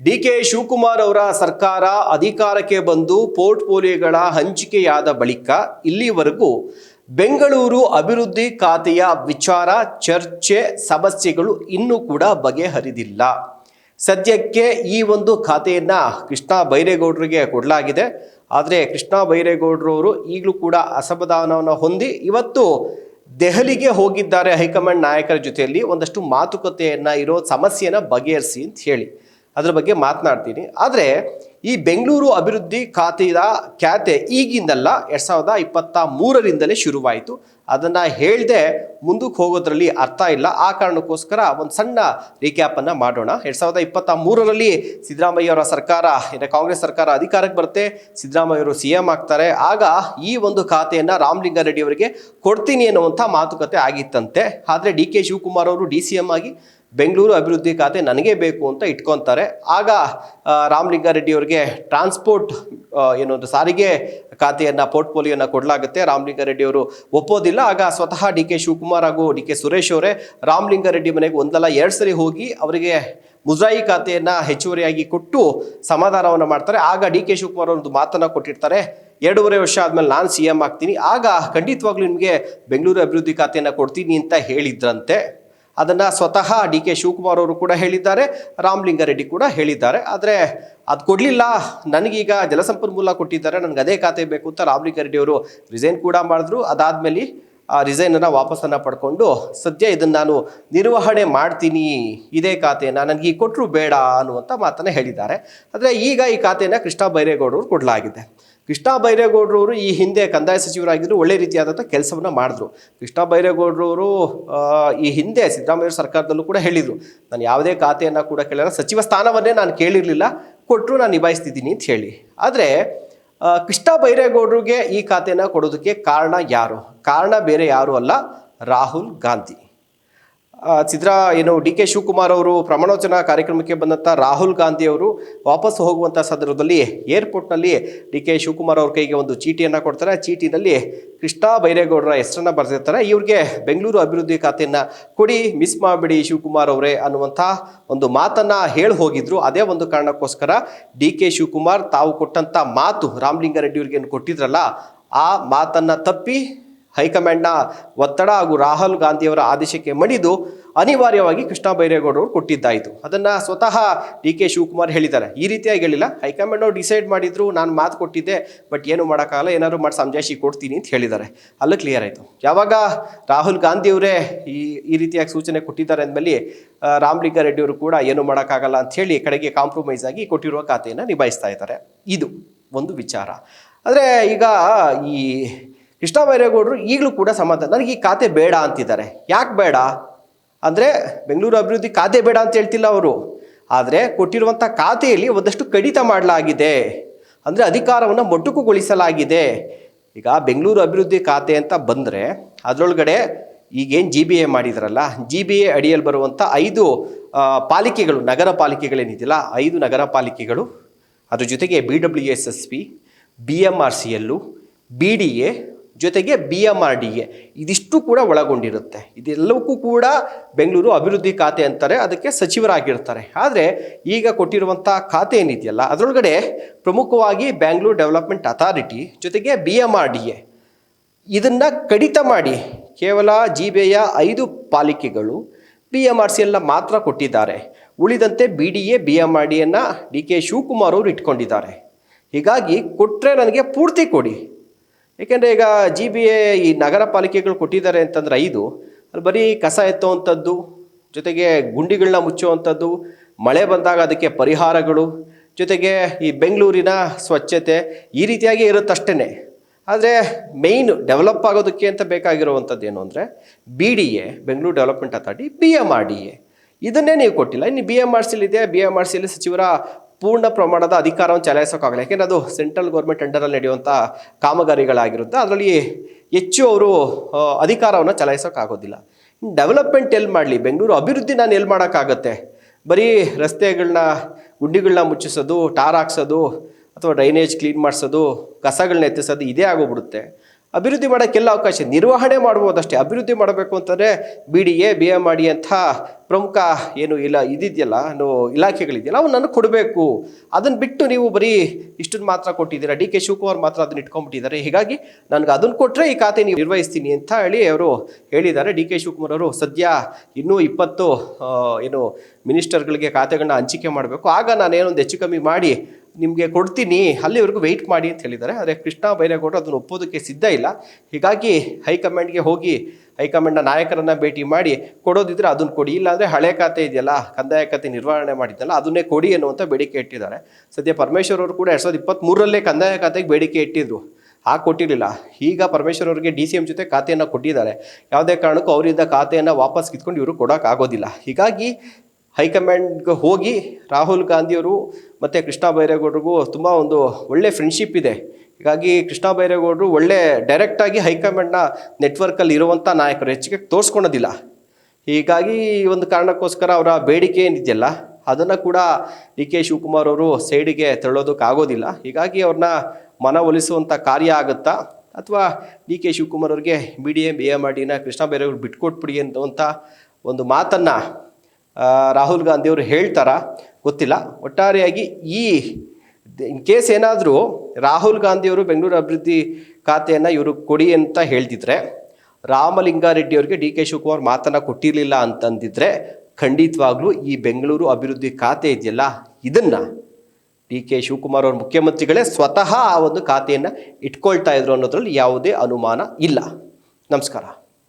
ಡಿ.ಕೆ. ಶಿವಕುಮಾರ್ ಅವರ ಸರ್ಕಾರ ಅಧಿಕಾರಕ್ಕೆ ಬಂದು ಪೋರ್ಟ್ಫೋಲಿಯೋಗಳ ಹಂಚಿಕೆಯಾದ ಬಳಿಕ ಇಲ್ಲಿವರೆಗೂ ಬೆಂಗಳೂರು ಅಭಿವೃದ್ಧಿ ಖಾತೆಯ ವಿಚಾರ ಚರ್ಚೆ ಸಮಸ್ಯೆಗಳು ಇನ್ನೂ ಕೂಡ ಬಗೆಹರಿದಿಲ್ಲ. ಸದ್ಯಕ್ಕೆ ಈ ಒಂದು ಖಾತೆಯನ್ನ ಕೃಷ್ಣ ಬೈರೇಗೌಡರಿಗೆ ಕೊಡಲಾಗಿದೆ. ಆದರೆ ಕೃಷ್ಣ ಬೈರೇಗೌಡರವರು ಈಗಲೂ ಕೂಡ ಅಸಮಾಧಾನವನ್ನು ಹೊಂದಿ ಇವತ್ತು ದೆಹಲಿಗೆ ಹೋಗಿದ್ದಾರೆ. ಹೈಕಮಾಂಡ್ ನಾಯಕರ ಜೊತೆಯಲ್ಲಿ ಒಂದಷ್ಟು ಮಾತುಕತೆಯನ್ನ ಇರೋ ಸಮಸ್ಯೆನ ಬಗೆಹರಿಸಿ ಅಂತ ಹೇಳಿ ಅದರ ಬಗ್ಗೆ ಮಾತನಾಡ್ತೀನಿ. ಆದರೆ ಈ ಬೆಂಗಳೂರು ಅಭಿವೃದ್ಧಿ ಖಾತೆ ಈಗಿಂದಲ್ಲ, 2023ರಿಂದಲೇ ಶುರುವಾಯಿತು. ಅದನ್ನು ಹೇಳದೆ ಮುಂದಕ್ಕೆ ಹೋಗೋದ್ರಲ್ಲಿ ಅರ್ಥ ಇಲ್ಲ. ಆ ಕಾರಣಕ್ಕೋಸ್ಕರ ಒಂದು ಸಣ್ಣ ರೀಕ್ಯಾಪನ್ನು ಮಾಡೋಣ. 2023ರಲ್ಲಿ ಸಿದ್ದರಾಮಯ್ಯ ಅವರ ಸರ್ಕಾರ, ಕಾಂಗ್ರೆಸ್ ಸರ್ಕಾರ ಅಧಿಕಾರಕ್ಕೆ ಬರುತ್ತೆ, ಸಿದ್ದರಾಮಯ್ಯ ಅವರು CM ಆಗ್ತಾರೆ. ಆಗ ಈ ಒಂದು ಖಾತೆಯನ್ನು ರಾಮಲಿಂಗಾರೆಡ್ಡಿ ಅವರಿಗೆ ಕೊಡ್ತೀನಿ ಅನ್ನುವಂಥ ಮಾತುಕತೆ ಆಗಿತ್ತಂತೆ. ಆದರೆ ಡಿ.ಕೆ. ಶಿವಕುಮಾರ್ ಅವರು DCM ಆಗಿ ಬೆಂಗಳೂರು ಅಭಿವೃದ್ಧಿ ಖಾತೆ ನನಗೆ ಬೇಕು ಅಂತ ಇಟ್ಕೊತಾರೆ. ಆಗ ರಾಮಲಿಂಗಾರೆಡ್ಡಿ ಅವರಿಗೆ ಟ್ರಾನ್ಸ್ಪೋರ್ಟ್ ಏನೊಂದು ಸಾರಿಗೆ ಖಾತೆಯನ್ನು ಪೋರ್ಟ್ಫೋಲಿಯೋನ ಕೊಡಲಾಗುತ್ತೆ. ರಾಮಲಿಂಗಾರೆಡ್ಡಿ ಅವರು ಒಪ್ಪೋದಿಲ್ಲ. ಆಗ ಸ್ವತಃ ಡಿ.ಕೆ. ಶಿವಕುಮಾರ್ ಹಾಗೂ ಡಿ.ಕೆ. ಸುರೇಶ್ ಅವರೇ ರಾಮಲಿಂಗಾರೆಡ್ಡಿ ಮನೆಗೆ ಒಂದಲ್ಲ 2 ಸರಿ ಹೋಗಿ ಅವರಿಗೆ ಮುಜರಾಯಿ ಖಾತೆಯನ್ನು ಹೆಚ್ಚುವರಿಯಾಗಿ ಕೊಟ್ಟು ಸಮಾಧಾನವನ್ನು ಮಾಡ್ತಾರೆ. ಆಗ ಡಿ.ಕೆ. ಶಿವಕುಮಾರ್ ಒಂದು ಮಾತನ್ನು ಕೊಟ್ಟಿರ್ತಾರೆ, 2.5 ವರ್ಷ ಆದಮೇಲೆ ನಾನು CM ಆಗ್ತೀನಿ, ಆಗ ಖಂಡಿತವಾಗ್ಲೂ ನಿಮಗೆ ಬೆಂಗಳೂರು ಅಭಿವೃದ್ಧಿ ಖಾತೆಯನ್ನು ಕೊಡ್ತೀನಿ ಅಂತ ಹೇಳಿದ್ರಂತೆ. ಅದನ್ನು ಸ್ವತಃ ಡಿ.ಕೆ. ಶಿವಕುಮಾರ್ ಅವರು ಕೂಡ ಹೇಳಿದ್ದಾರೆ, ರಾಮಲಿಂಗಾರೆಡ್ಡಿ ಕೂಡ ಹೇಳಿದ್ದಾರೆ. ಆದರೆ ಅದು ಕೊಡಲಿಲ್ಲ, ನನಗೀಗ ಜಲಸಂಪನ್ಮೂಲ ಕೊಟ್ಟಿದ್ದಾರೆ, ನನಗೆ ಅದೇ ಖಾತೆ ಬೇಕು ಅಂತ ರಾಮಲಿಂಗಾರೆಡ್ಡಿ ಅವರು ರಿಸೈನ್ ಕೂಡ ಮಾಡಿದ್ರು. ಅದಾದಮೇಲೆ ಆ ರಿಸೈನನ್ನು ವಾಪಸ್ಸನ್ನು ಪಡ್ಕೊಂಡು ಸದ್ಯ ಇದನ್ನು ನಾನು ನಿರ್ವಹಣೆ ಮಾಡ್ತೀನಿ, ಇದೇ ಖಾತೆಯನ್ನು ನನಗೆ ಕೊಟ್ಟರು ಬೇಡ ಅನ್ನುವಂಥ ಮಾತನ್ನು ಹೇಳಿದ್ದಾರೆ. ಆದರೆ ಈಗ ಈ ಖಾತೆಯನ್ನು ಕೃಷ್ಣ ಬೈರೇಗೌಡರು ಕೊಡಲಾಗಿದೆ. ಕೃಷ್ಣ ಬೈರೇಗೌಡರವರು ಈ ಹಿಂದೆ ಕಂದಾಯ ಸಚಿವರಾಗಿದ್ದರು, ಒಳ್ಳೆ ರೀತಿಯಾದಂಥ ಕೆಲಸವನ್ನು ಮಾಡಿದ್ರು. ಕೃಷ್ಣ ಬೈರೇಗೌಡರವರು ಈ ಹಿಂದೆ ಸಿದ್ದರಾಮಯ್ಯ ಸರ್ಕಾರದಲ್ಲೂ ಕೂಡ ಹೇಳಿದರು, ನಾನು ಯಾವುದೇ ಖಾತೆಯನ್ನು ಕೂಡ ಕೇಳಿಲ್ಲ, ಸಚಿವ ಸ್ಥಾನವನ್ನೇ ನಾನು ಕೇಳಿರಲಿಲ್ಲ, ಕೊಟ್ಟರು ನಾನು ನಿಭಾಯಿಸ್ತಿದ್ದೀನಿ ಅಂತ ಹೇಳಿ. ಆದರೆ ಕೃಷ್ಣ ಬೈರೇಗೌಡರಿಗೆ ಈ ಖಾತೆಯನ್ನು ಕೊಡೋದಕ್ಕೆ ಕಾರಣ ಯಾರು? ಕಾರಣ ಬೇರೆ ಯಾರು ಅಲ್ಲ, ರಾಹುಲ್ ಗಾಂಧಿ. ಡಿ.ಕೆ. ಶಿವಕುಮಾರ್ ಅವರು ಪ್ರಮಾಣವಚನ ಕಾರ್ಯಕ್ರಮಕ್ಕೆ ಬಂದಂಥ ರಾಹುಲ್ ಗಾಂಧಿ ಅವರು ವಾಪಸ್ ಹೋಗುವಂಥ ಸಂದರ್ಭದಲ್ಲಿ ಏರ್ಪೋರ್ಟ್ನಲ್ಲಿ ಡಿ.ಕೆ. ಶಿವಕುಮಾರ್ ಅವ್ರ ಕೈಗೆ ಒಂದು ಚೀಟಿಯನ್ನು ಕೊಡ್ತಾರೆ. ಆ ಚೀಟಿನಲ್ಲಿ ಕೃಷ್ಣ ಬೈರೇಗೌಡರ ಹೆಸರನ್ನು ಬರೆದಿರ್ತಾರೆ. ಇವ್ರಿಗೆ ಬೆಂಗಳೂರು ಅಭಿವೃದ್ಧಿ ಖಾತೆಯನ್ನು ಕೊಡಿ, ಮಿಸ್ ಮಾಡಿಬಿಡಿ ಶಿವಕುಮಾರ್ ಅವರೇ ಅನ್ನುವಂಥ ಒಂದು ಮಾತನ್ನು ಹೇಳಿ ಹೋಗಿದ್ರು. ಅದೇ ಒಂದು ಕಾರಣಕ್ಕೋಸ್ಕರ ಡಿ.ಕೆ. ಶಿವಕುಮಾರ್ ತಾವು ಕೊಟ್ಟಂಥ ಮಾತು ರಾಮಲಿಂಗಾರೆಡ್ಡಿ ಅವ್ರಿಗೆ ಏನು ಕೊಟ್ಟಿದ್ರಲ್ಲ, ಆ ಮಾತನ್ನು ತಪ್ಪಿ ಹೈಕಮಾಂಡ್ನ ಒತ್ತಡ ಹಾಗೂ ರಾಹುಲ್ ಗಾಂಧಿಯವರ ಆದೇಶಕ್ಕೆ ಮಣಿದು ಅನಿವಾರ್ಯವಾಗಿ ಕೃಷ್ಣ ಬೈರೇಗೌಡರು ಕೊಟ್ಟಿದ್ದಾಯಿತು. ಅದನ್ನು ಸ್ವತಃ ಡಿ.ಕೆ. ಶಿವಕುಮಾರ್ ಹೇಳಿದ್ದಾರೆ. ಈ ರೀತಿಯಾಗಿ ಹೇಳಿಲ್ಲ, ಹೈಕಮಾಂಡ್ ಅವ್ರು ಡಿಸೈಡ್ ಮಾಡಿದ್ರು, ನಾನು ಮಾತು ಕೊಟ್ಟಿದ್ದೆ, ಬಟ್ ಏನು ಮಾಡೋಕ್ಕಾಗಲ್ಲ, ಏನಾದ್ರು ಮಾಡಿ ಸಮಜಾಯಿಷಿ ಕೊಡ್ತೀನಿ ಅಂತ ಹೇಳಿದ್ದಾರೆ. ಅಲ್ಲೂ ಕ್ಲಿಯರ್ ಆಯಿತು. ಯಾವಾಗ ರಾಹುಲ್ ಗಾಂಧಿಯವರೇ ಈ ರೀತಿಯಾಗಿ ಸೂಚನೆ ಕೊಟ್ಟಿದ್ದಾರೆ ಅಂದಮೇಲೆ ರಾಮಲಿಂಗಾರೆಡ್ಡಿ ಅವರು ಕೂಡ ಏನು ಮಾಡೋಕ್ಕಾಗಲ್ಲ ಅಂಥೇಳಿ ಕಡೆಗೆ ಕಾಂಪ್ರಮೈಸ್ ಆಗಿ ಕೊಟ್ಟಿರುವ ಖಾತೆಯನ್ನು ನಿಭಾಯಿಸ್ತಾ ಇದ್ದಾರೆ. ಇದು ಒಂದು ವಿಚಾರ. ಆದರೆ ಈಗ ಈ ಕೃಷ್ಣ ಬೈರೇಗೌಡರು ಈಗಲೂ ಕೂಡ ಸಮಾಧಾನ, ನನಗೆ ಈ ಖಾತೆ ಬೇಡ ಅಂತಿದ್ದಾರೆ. ಯಾಕೆ ಬೇಡ ಅಂದರೆ ಬೆಂಗಳೂರು ಅಭಿವೃದ್ಧಿ ಖಾತೆ ಬೇಡ ಅಂತ ಹೇಳ್ತಿಲ್ಲ ಅವರು, ಆದರೆ ಕೊಟ್ಟಿರುವಂಥ ಖಾತೆಯಲ್ಲಿ ಒಂದಷ್ಟು ಕಡಿತ ಮಾಡಲಾಗಿದೆ, ಅಂದರೆ ಅಧಿಕಾರವನ್ನು ಮೊಟಕುಗೊಳಿಸಲಾಗಿದೆ. ಈಗ ಬೆಂಗಳೂರು ಅಭಿವೃದ್ಧಿ ಖಾತೆ ಅಂತ ಬಂದರೆ ಅದರೊಳಗಡೆ ಈಗೇನು GBA ಮಾಡಿದ್ರಲ್ಲ, GBA ಅಡಿಯಲ್ಲಿ ಬರುವಂಥ 5 ಪಾಲಿಕೆಗಳು, ನಗರ ಪಾಲಿಕೆಗಳೇನಿದೆಯಲ್ಲ, 5 ನಗರ ಪಾಲಿಕೆಗಳು, ಅದ್ರ ಜೊತೆಗೆ BWSSP, BMRCL, BDA ಜೊತೆಗೆ BMRDA, ಇದಿಷ್ಟು ಕೂಡ ಒಳಗೊಂಡಿರುತ್ತೆ. ಇದೆಲ್ಲವಕ್ಕೂ ಕೂಡ ಬೆಂಗಳೂರು ಅಭಿವೃದ್ಧಿ ಖಾತೆ ಅಂತಾರೆ, ಅದಕ್ಕೆ ಸಚಿವರಾಗಿರ್ತಾರೆ. ಆದರೆ ಈಗ ಕೊಟ್ಟಿರುವಂಥ ಖಾತೆ ಏನಿದೆಯಲ್ಲ, ಅದರೊಳಗಡೆ ಪ್ರಮುಖವಾಗಿ ಬ್ಯಾಂಗ್ಳೂರ್ ಡೆವಲಪ್ಮೆಂಟ್ ಅಥಾರಿಟಿ ಜೊತೆಗೆ BMRDA ಇದನ್ನು ಕಡಿತ ಮಾಡಿ ಕೇವಲ GBAಯ 5 ಪಾಲಿಕೆಗಳು BMRCL ಮಾತ್ರ ಕೊಟ್ಟಿದ್ದಾರೆ. ಉಳಿದಂತೆ BDA BMRDAನ ಡಿ.ಕೆ. ಶಿವಕುಮಾರ್ ಅವರು ಇಟ್ಕೊಂಡಿದ್ದಾರೆ. ಹೀಗಾಗಿ ಕೊಟ್ಟರೆ ನನಗೆ ಪೂರ್ತಿ ಕೊಡಿ. ಏಕೆಂದರೆ ಈಗ GBA ಈ ನಗರ ಪಾಲಿಕೆಗಳು ಕೊಟ್ಟಿದ್ದಾರೆ ಅಂತಂದ್ರೆ 5, ಅಲ್ಲಿ ಬರೀ ಕಸ ಎತ್ತುವಂಥದ್ದು, ಜೊತೆಗೆ ಗುಂಡಿಗಳನ್ನ ಮುಚ್ಚುವಂಥದ್ದು, ಮಳೆ ಬಂದಾಗ ಅದಕ್ಕೆ ಪರಿಹಾರಗಳು, ಜೊತೆಗೆ ಈ ಬೆಂಗಳೂರಿನ ಸ್ವಚ್ಛತೆ, ಈ ರೀತಿಯಾಗಿ ಇರುತ್ತಷ್ಟೇ. ಆದರೆ ಮೇಯ್ನ್ ಡೆವಲಪ್ ಆಗೋದಕ್ಕೆ ಅಂತ ಬೇಕಾಗಿರುವಂಥದ್ದು ಏನು ಅಂದರೆ BDA Bengaluru development authority, BMRDA ಇದನ್ನೇ ನೀವು ಕೊಟ್ಟಿಲ್ಲ. ಇನ್ನು BMRCL ಇದೆ, BMRCL ಸಚಿವರ ಪೂರ್ಣ ಪ್ರಮಾಣದ ಅಧಿಕಾರವನ್ನು ಚಲಾಯಿಸೋಕ್ಕಾಗಲ್ಲ. ಯಾಕೆಂದರೆ ಅದು ಸೆಂಟ್ರಲ್ ಗೌರ್ಮೆಂಟ್ ಅಂಡರಲ್ಲಿ ನಡೆಯುವಂಥ ಕಾಮಗಾರಿಗಳಾಗಿರುತ್ತೆ. ಅದರಲ್ಲಿ ಹೆಚ್ಚು ಅವರು ಅಧಿಕಾರವನ್ನು ಚಲಾಯಿಸೋಕ್ಕಾಗೋದಿಲ್ಲ. ಡೆವಲಪ್ಮೆಂಟ್ ಎಲ್ಲಿ ಮಾಡಲಿ, ಬೆಂಗಳೂರು ಅಭಿವೃದ್ಧಿ ನಾನು ಎಲ್ಲಿ ಮಾಡೋಕ್ಕಾಗತ್ತೆ? ಬರೀ ರಸ್ತೆಗಳನ್ನ ಗುಂಡಿಗಳನ್ನ ಮುಚ್ಚಿಸೋದು, ಟಾರ್ ಹಾಕ್ಸೋದು, ಅಥವಾ ಡ್ರೈನೇಜ್ ಕ್ಲೀನ್ ಮಾಡಿಸೋದು, ಕಸಗಳನ್ನ ಎತ್ತಿಸೋದು, ಇದೇ ಆಗೋಗ್ಬಿಡುತ್ತೆ. ಅಭಿವೃದ್ಧಿ ಮಾಡೋಕ್ಕೆಲ್ಲ ಅವಕಾಶ, ನಿರ್ವಹಣೆ ಮಾಡ್ಬೋದಷ್ಟೇ. ಅಭಿವೃದ್ಧಿ ಮಾಡಬೇಕು ಅಂತಂದರೆ BDA BMRD ಅಂತ ಪ್ರಮುಖ ಏನು ಇದಿದೆಯಲ್ಲ ಇಲಾಖೆಗಳಿದೆಯಲ್ಲ ಅವು ನನಗೆ ಕೊಡಬೇಕು. ಅದನ್ನು ಬಿಟ್ಟು ನೀವು ಬರೀ ಇಷ್ಟನ್ನು ಮಾತ್ರ ಕೊಟ್ಟಿದ್ದೀರಾ. DK ಶಿವಕುಮಾರ್ ಮಾತ್ರ ಅದನ್ನ ಇಟ್ಕೊಂಡ್ಬಿಟ್ಟಿದ್ದಾರೆ. ಹೀಗಾಗಿ ನನಗೆ ಅದನ್ನು ಕೊಟ್ಟರೆ ಈ ಖಾತೆ ನೀವು ನಿರ್ವಹಿಸ್ತೀನಿ ಅಂತ ಹೇಳಿ ಅವರು ಹೇಳಿದ್ದಾರೆ. DK ಶಿವಕುಮಾರ್ ಅವರು ಸದ್ಯ ಇನ್ನೂ 20 ಮಿನಿಸ್ಟರ್ಗಳಿಗೆ ಖಾತೆಗಳನ್ನ ಹಂಚಿಕೆ ಮಾಡಬೇಕು, ಆಗ ನಾನೇನೊಂದು ಹೆಚ್ಚು ಕಮ್ಮಿ ಮಾಡಿ ನಿಮಗೆ ಕೊಡ್ತೀನಿ, ಅಲ್ಲಿವರೆಗೂ ವೆಯ್ಟ್ ಮಾಡಿ ಅಂತ ಹೇಳಿದ್ದಾರೆ. ಆದರೆ ಕೃಷ್ಣ ಬೈರೇಗೌಡರು ಅದನ್ನು ಒಪ್ಪೋದಕ್ಕೆ ಸಿದ್ಧ ಇಲ್ಲ. ಹೀಗಾಗಿ ಹೈಕಮಾಂಡ್ಗೆ ಹೋಗಿ ಹೈಕಮಾಂಡ್ನ ನಾಯಕರನ್ನು ಭೇಟಿ ಮಾಡಿ ಕೊಡೋದಿದ್ರೆ ಅದನ್ನು ಕೊಡಿ, ಇಲ್ಲಾಂದರೆ ಹಳೆ ಖಾತೆ ಇದೆಯಲ್ಲ ಕಂದಾಯ ಖಾತೆ ನಿರ್ವಹಣೆ ಮಾಡಿದ್ದಲ್ಲ ಅದನ್ನೇ ಕೊಡಿ ಅನ್ನುವಂಥ ಬೇಡಿಕೆ ಇಟ್ಟಿದ್ದಾರೆ. ಸದ್ಯ ಪರಮೇಶ್ವರ್ ಅವರು ಕೂಡ 2023ರಲ್ಲೇ ಕಂದಾಯ ಖಾತೆಗೆ ಬೇಡಿಕೆ ಇಟ್ಟಿದ್ರು, ಕೊಟ್ಟಿರಲಿಲ್ಲ. ಈಗ ಪರಮೇಶ್ವರ್ ಅವರಿಗೆ DCM ಜೊತೆ ಖಾತೆಯನ್ನು ಕೊಟ್ಟಿದ್ದಾರೆ. ಯಾವುದೇ ಕಾರಣಕ್ಕೂ ಅವರಿಂದ ಖಾತೆಯನ್ನು ವಾಪಸ್ ಕಿತ್ಕೊಂಡು ಇವರು ಕೊಡೋಕ್ಕಾಗೋದಿಲ್ಲ. ಹೀಗಾಗಿ ಹೈಕಮಾಂಡ್ಗೆ ಹೋಗಿ ರಾಹುಲ್ ಗಾಂಧಿಯವರು ಮತ್ತು ಕೃಷ್ಣ ಬೈರೇಗೌಡರಿಗೂ ತುಂಬ ಒಂದು ಒಳ್ಳೆ ಫ್ರೆಂಡ್ಶಿಪ್ ಇದೆ. ಹೀಗಾಗಿ ಕೃಷ್ಣ ಬೈರೇಗೌಡರು ಒಳ್ಳೆ ಡೈರೆಕ್ಟಾಗಿ ಹೈಕಮಾಂಡ್ನ ನೆಟ್ವರ್ಕಲ್ಲಿ ಇರುವಂಥ ನಾಯಕರು, ಹೆಚ್ಚಿಗೆ ತೋರಿಸ್ಕೊಳೋದಿಲ್ಲ. ಹೀಗಾಗಿ ಒಂದು ಕಾರಣಕ್ಕೋಸ್ಕರ ಅವರ ಬೇಡಿಕೆ ಏನಿದೆಯಲ್ಲ ಅದನ್ನು ಕೂಡ DK ಶಿವಕುಮಾರ್ ಅವರು ಸೈಡಿಗೆ ತಳ್ಳೋದಕ್ಕಾಗೋದಿಲ್ಲ. ಹೀಗಾಗಿ ಅವ್ರನ್ನ ಮನವೊಲಿಸುವಂಥ ಕಾರ್ಯ ಆಗುತ್ತಾ, ಅಥವಾ DK ಶಿವಕುಮಾರ್ ಅವ್ರಿಗೆ BDA BMRDನ ಕೃಷ್ಣ ಬೈರೇಗೌಡರು ಬಿಟ್ಕೊಟ್ಬಿಡಿ ಅನ್ನುವಂಥ ಒಂದು ಮಾತನ್ನು ರಾಹುಲ್ ಗಾಂಧಿಯವರು ಹೇಳ್ತಾರಾ ಗೊತ್ತಿಲ್ಲ. ಒಟ್ಟಾರೆಯಾಗಿ ಇನ್ ಕೇಸ್ ಏನಾದರೂ ರಾಹುಲ್ ಗಾಂಧಿಯವರು ಬೆಂಗಳೂರು ಅಭಿವೃದ್ಧಿ ಖಾತೆಯನ್ನು ಇವರು ಕೊಡಿ ಅಂತ ಹೇಳ್ತಿದ್ರೆ, ರಾಮಲಿಂಗಾರೆಡ್ಡಿ ಅವರಿಗೆ DK ಶಿವಕುಮಾರ್ ಮಾತನ್ನು ಕೊಟ್ಟಿರಲಿಲ್ಲ ಅಂತಂದಿದ್ರೆ, ಖಂಡಿತವಾಗ್ಲೂ ಈ ಬೆಂಗಳೂರು ಅಭಿವೃದ್ಧಿ ಖಾತೆ ಇದೆಯಲ್ಲ ಇದನ್ನು DK ಶಿವಕುಮಾರ್ ಅವ್ರ ಮುಖ್ಯಮಂತ್ರಿಗಳೇ ಸ್ವತಃ ಆ ಒಂದು ಖಾತೆಯನ್ನು ಇಟ್ಕೊಳ್ತಾ ಇದ್ರು ಅನ್ನೋದ್ರಲ್ಲಿ ಯಾವುದೇ ಅನುಮಾನ ಇಲ್ಲ. ನಮಸ್ಕಾರ.